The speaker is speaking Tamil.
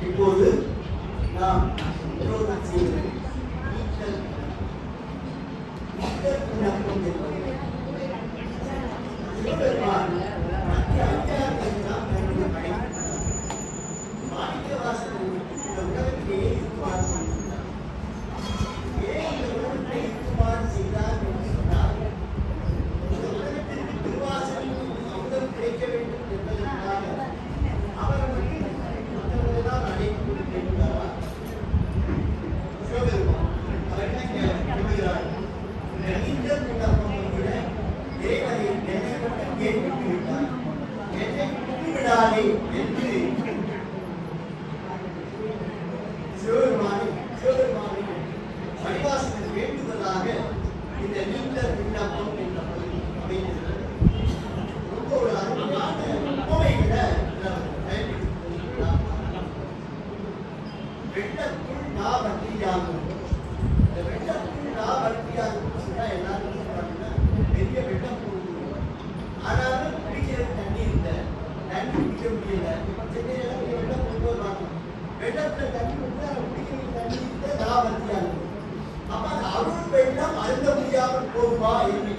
இப்போது நாம் வேண்டுவதாக இந்த நீண்ட விண்ணப்பம் என்ற அமைந்திருக்கிறது. ரொம்ப ஒரு அருமையான உண்மைகளை வெள்ளத்துள் நான் வட்டியாகும். இந்த வெள்ளத்துள் நான் வட்டியாகும் சொன்னா எல்லாரும் சொல்றாங்கன்னா பெரிய வெள்ளம் போகுது, ஆனாலும் குடிக்கிறது தண்ணி இல்லை, தண்ணி குடிக்க முடியல. சென்னையில வெள்ளம் கொண்டு வருவாங்க, வெள்ளத்துல தண்ணி வந்து குடிக்கிறது தண்ணி இல்லை, நான் வட்டியாகும். அப்ப அந்த அருள் வெள்ளம் அருந்த முடியாமல் போகுமா என்று